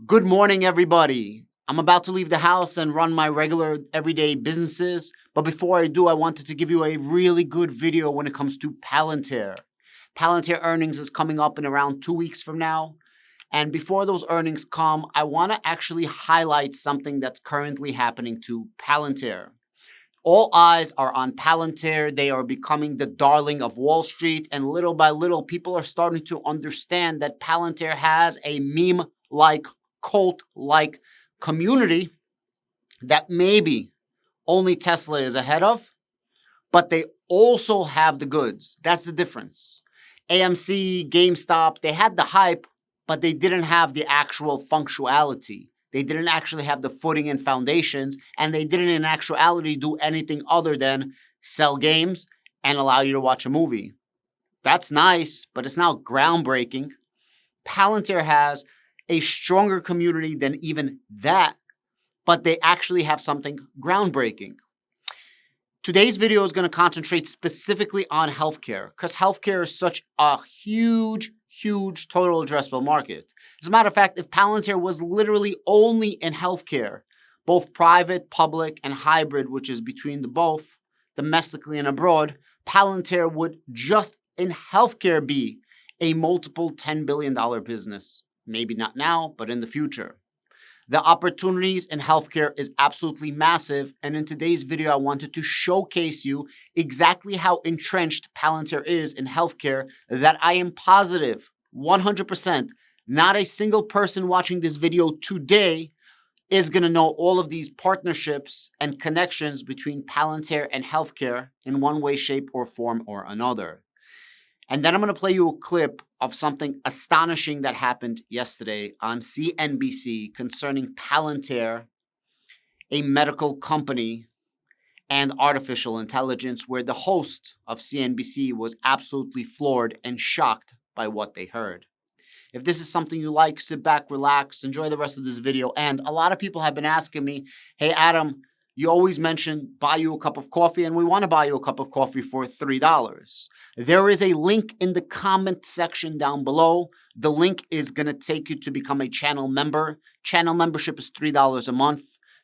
Good morning, everybody. I'm about to leave the house and run my regular everyday businesses. But before I do, I wanted to give you a really good video when it comes to Palantir. Palantir earnings is coming up in around 2 weeks from now. And before those earnings come, I want to actually highlight something that's currently happening to Palantir. All eyes are on Palantir. They are becoming the darling of Wall Street. And little by little, people are starting to understand that Palantir has a meme-like, cult-like community that maybe only Tesla is ahead of, but they also have the goods. That's the difference. AMC, GameStop, they had the hype, but they didn't have the actual functionality. They didn't actually have the footing and foundations, and they didn't in actuality do anything other than sell games and allow you to watch a movie. That's nice, but it's not groundbreaking. Palantir has a stronger community than even that, but they actually have something groundbreaking. Today's video is going to concentrate specifically on healthcare because healthcare is such a huge total addressable market. As a matter of fact, if Palantir was literally only in healthcare, both private, public, and hybrid, which is between the both, domestically and abroad, Palantir would just in healthcare be a multiple $10 billion business. Maybe not now, but in the future. The opportunities in healthcare is absolutely massive, and in today's video, I wanted to showcase you exactly how entrenched Palantir is in healthcare that I am positive, 100%, not a single person watching this video today is going to know all of these partnerships and connections between Palantir and healthcare in one way, shape, or form or another. And then I'm going to play you a clip of something astonishing that happened yesterday on CNBC concerning Palantir, a medical company, and artificial intelligence, where the host of CNBC was absolutely floored and shocked by what they heard. If this is something you like, sit back, relax, enjoy the rest of this video. And a lot of people have been asking me, hey, Adam, you always mention buy you a cup of coffee, and we want to buy you a cup of coffee for $3. There is a link in the comment section down below. The link is going to take you to become a channel member. Channel membership is $3 a month.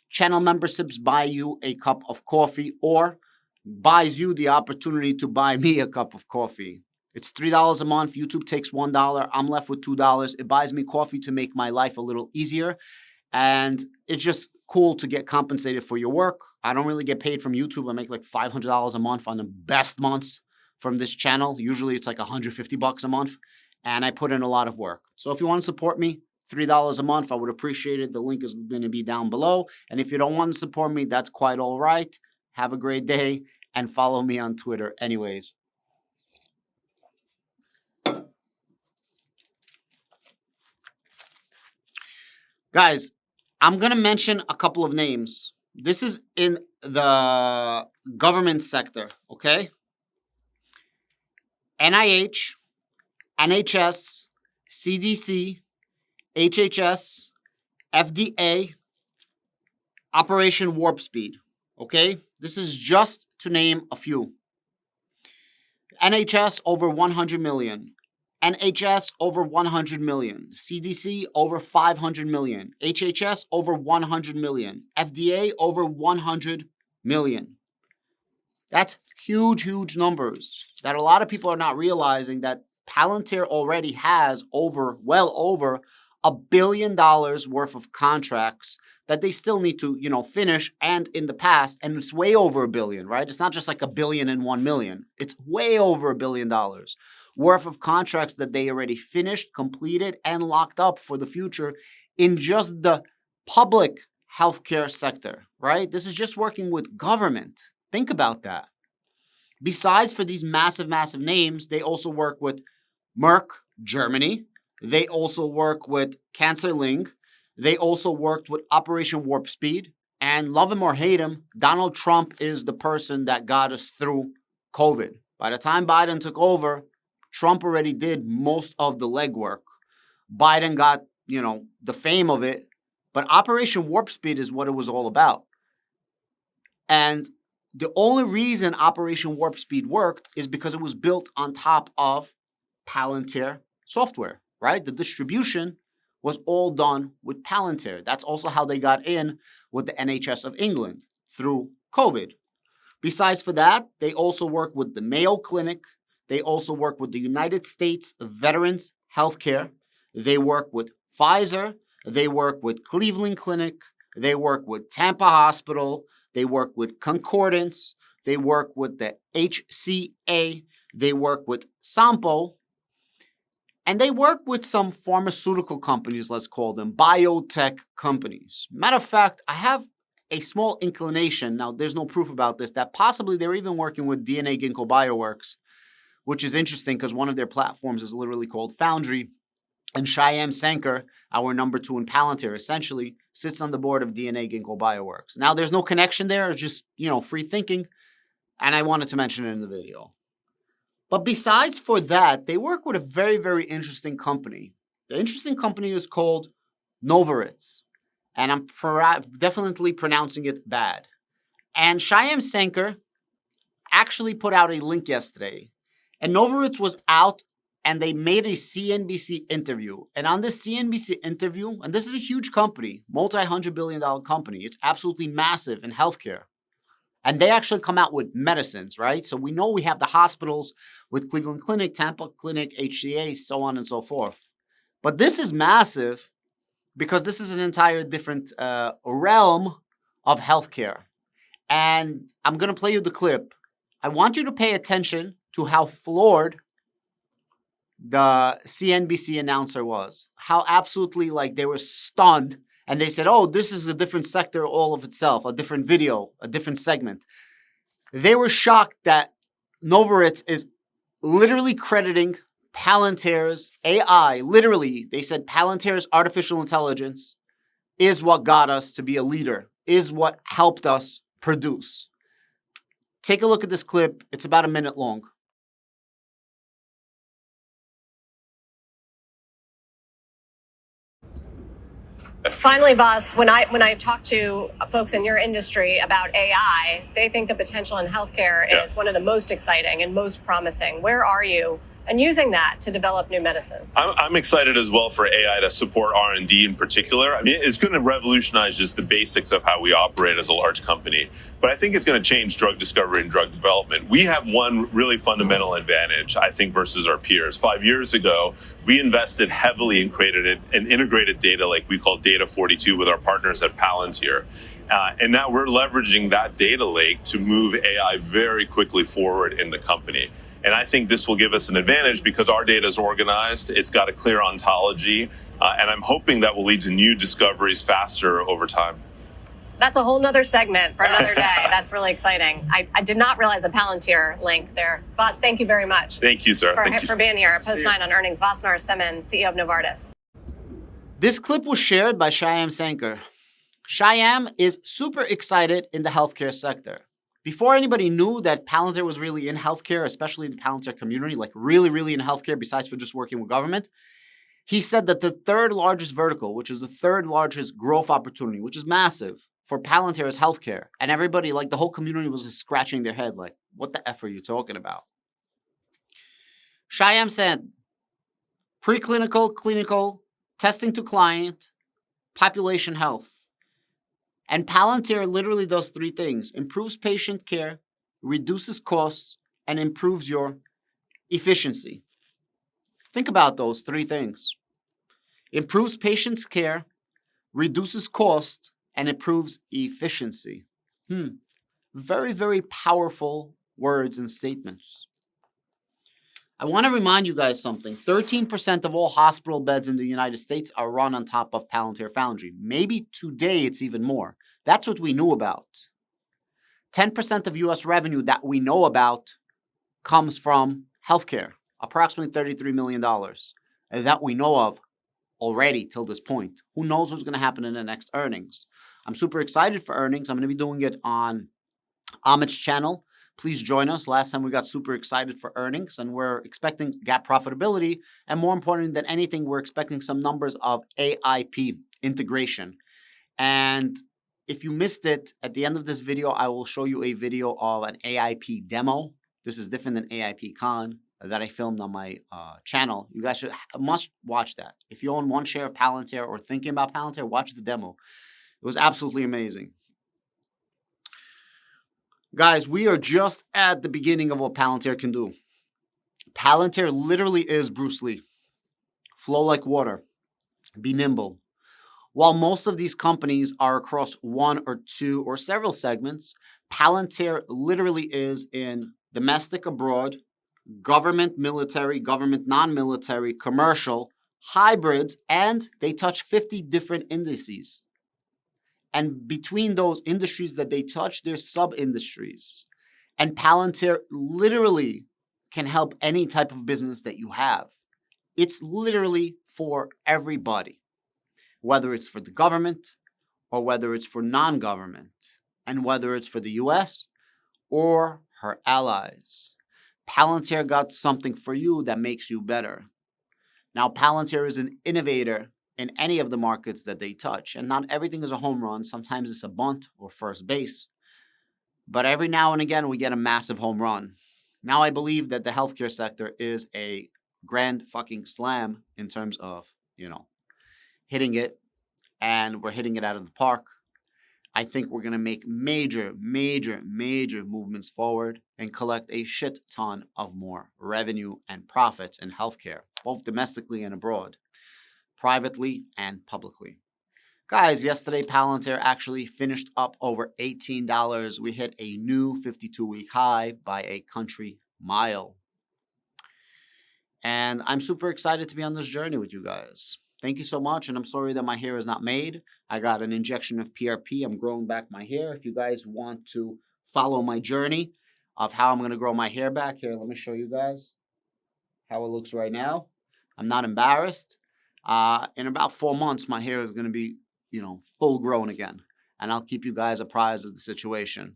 Channel memberships buy you a cup of coffee or buys you the opportunity to buy me a cup of coffee. It's $3 a month. YouTube takes $1. I'm left with $2. It buys me coffee to make my life a little easier. And it's just cool to get compensated for your work. I don't really get paid from YouTube. I make like $500 a month on the best months from this channel. Usually it's like $150 a month. And I put in a lot of work. So if you want to support me, $3 a month, I would appreciate it. The link is going to be down below. And if you don't want to support me, that's quite all right. Have a great day and follow me on Twitter anyways. Guys, I'm going to mention a couple of names. This is in the government sector, okay? NIH, NHS, CDC, HHS, FDA, Operation Warp Speed, okay? This is just to name a few. NHS, over 100 million. NHS, over 100 million. CDC, over 500 million. HHS, over 100 million. FDA, over 100 million. That's huge numbers that a lot of people are not realizing that Palantir already has well over $1 billion worth of contracts that they still need to, finish, and in the past, and it's way over $1 billion, right? It's not just like $1 billion and 1 million. It's way over $1 billion worth of contracts that they already finished, completed, and locked up for the future in just the public healthcare sector, right? This is just working with government. Think about that. Besides for these massive names, they also work with Merck, Germany. They also work with CancerLink. They also worked with Operation Warp Speed. And love him or hate him, Donald Trump is the person that got us through COVID. By the time Biden took over, Trump already did most of the legwork. Biden got, the fame of it, but Operation Warp Speed is what it was all about. And the only reason Operation Warp Speed worked is because it was built on top of Palantir software, right? The distribution was all done with Palantir. That's also how they got in with the NHS of England through COVID. Besides for that, they also work with the Mayo Clinic. They also work with the United States Veterans Healthcare. They work with Pfizer. They work with Cleveland Clinic. They work with Tampa Hospital. They work with Concordance. They work with the HCA. They work with Sampo. And they work with some pharmaceutical companies, let's call them, biotech companies. Matter of fact, I have a small inclination, now there's no proof about this, that possibly they're even working with DNA Ginkgo Bioworks, which is interesting because one of their platforms is literally called Foundry. And Shyam Sankar, our number 2 in Palantir, essentially sits on the board of DNA Ginkgo Bioworks. Now, there's no connection there, it's just, free thinking. And I wanted to mention it in the video. But besides for that, they work with a very, very interesting company. The interesting company is called Novaritz. And I'm definitely pronouncing it bad. And Shyam Sankar actually put out a link yesterday. And Novaritz was out and they made a CNBC interview. And on this CNBC interview, and this is a huge company, multi-$100 billion company. It's absolutely massive in healthcare. And they actually come out with medicines, right? So we know we have the hospitals with Cleveland Clinic, Tampa Clinic, HCA, so on and so forth. But this is massive because this is an entire different realm of healthcare. And I'm going to play you the clip. I want you to pay attention to how floored the CNBC announcer was. How absolutely they were stunned. And they said, oh, this is a different sector all of itself, a different video, a different segment. They were shocked that Novaritz is literally crediting Palantir's AI. Literally, they said Palantir's artificial intelligence is what got us to be a leader, is what helped us produce. Take a look at this clip. It's about a minute long. Finally, Vas, when I talk to folks in your industry about AI, they think the potential in healthcare is one of the most exciting and most promising. Where are you and using that to develop new medicines? I'm excited as well for AI to support R&D in particular. I mean, it's going to revolutionize just the basics of how we operate as a large company. But I think it's going to change drug discovery and drug development. We have one really fundamental advantage, I think, versus our peers. 5 years ago, we invested heavily and created an integrated data lake we call Data 42 with our partners at Palantir. And now we're leveraging that data lake to move AI very quickly forward in the company. And I think this will give us an advantage because our data is organized, it's got a clear ontology, and I'm hoping that will lead to new discoveries faster over time. That's a whole nother segment for another day. That's really exciting. I did not realize the Palantir link there. Vas, thank you very much. Thank you, sir. For being here at Post 9 on Earnings. Vas Narasimhan, CEO of Novartis. This clip was shared by Shyam Sankar. Shyam is super excited in the healthcare sector. Before anybody knew that Palantir was really in healthcare, especially the Palantir community, really, really in healthcare, besides for just working with government, he said that the third largest vertical, which is the third largest growth opportunity, which is massive for Palantir, is healthcare. And everybody, the whole community was just scratching their head, what the F are you talking about? Shyam said, preclinical, clinical, testing to client, population health. And Palantir literally does 3 things: improves patient care, reduces costs, and improves your efficiency. Think about those 3 things. Improves patient's care, reduces cost, and improves efficiency. Very, very powerful words and statements. I want to remind you guys something. 13% of all hospital beds in the United States are run on top of Palantir Foundry. Maybe today it's even more. That's what we knew about. 10% of U.S. revenue that we know about comes from healthcare, approximately $33 million that we know of already till this point. Who knows what's going to happen in the next earnings? I'm super excited for earnings. I'm going to be doing it on Amit's channel. Please join us. Last time we got super excited for earnings, and we're expecting GAAP profitability. And more important than anything, we're expecting some numbers of AIP integration. And if you missed it, at the end of this video, I will show you a video of an AIP demo. This is different than AIP Con. that I filmed on my channel. You guys must watch that. If you own one share of Palantir or thinking about Palantir, watch the demo. It was absolutely amazing. Guys, we are just at the beginning of what Palantir can do. Palantir literally is Bruce Lee. Flow like water. Be nimble. While most of these companies are across one or two or several segments, Palantir literally is in domestic, abroad, government, military, government, non-military, commercial, hybrids, and they touch 50 different indices. And between those industries that they touch, there's sub-industries. And Palantir literally can help any type of business that you have. It's literally for everybody, whether it's for the government or whether it's for non-government, and whether it's for the US or her allies. Palantir got something for you that makes you better. Now, Palantir is an innovator in any of the markets that they touch, and not everything is a home run. Sometimes it's a bunt or first base, but every now and again we get a massive home run. Now I believe that the healthcare sector is a grand fucking slam in terms of, hitting it, and we're hitting it out of the park. I think we're going to make major movements forward and collect a shit ton of more revenue and profits in healthcare, both domestically and abroad, privately and publicly. Guys, yesterday Palantir actually finished up over $18. We hit a new 52-week high by a country mile. And I'm super excited to be on this journey with you guys. Thank you so much, and I'm sorry that my hair is not made. I got an injection of PRP. I'm growing back my hair. If you guys want to follow my journey of how I'm going to grow my hair back, here, let me show you guys how it looks right now. I'm not embarrassed. In about 4 months, my hair is going to be, full grown again, and I'll keep you guys apprised of the situation.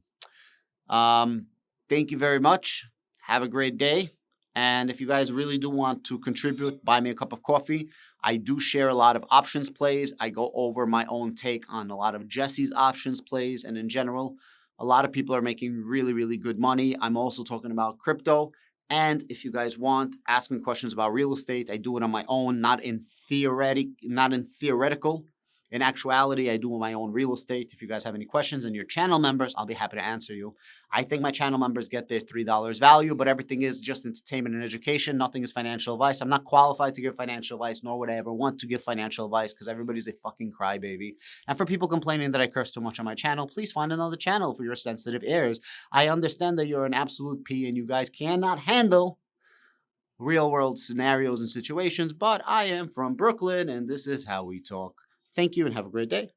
Thank you very much. Have a great day. And if you guys really do want to contribute, buy me a cup of coffee. I do share a lot of options plays. I go over my own take on a lot of Jesse's options plays. And in general, a lot of people are making really good money. I'm also talking about crypto. And if you guys want, ask me questions about real estate. I do it on my own, not in theoretical. In actuality, I do my own real estate. If you guys have any questions and you're channel members, I'll be happy to answer you. I think my channel members get their $3 value, but everything is just entertainment and education. Nothing is financial advice. I'm not qualified to give financial advice, nor would I ever want to give financial advice because everybody's a fucking crybaby. And for people complaining that I curse too much on my channel, please find another channel for your sensitive ears. I understand that you're an absolute P and you guys cannot handle real world scenarios and situations, but I am from Brooklyn and this is how we talk. Thank you and have a great day.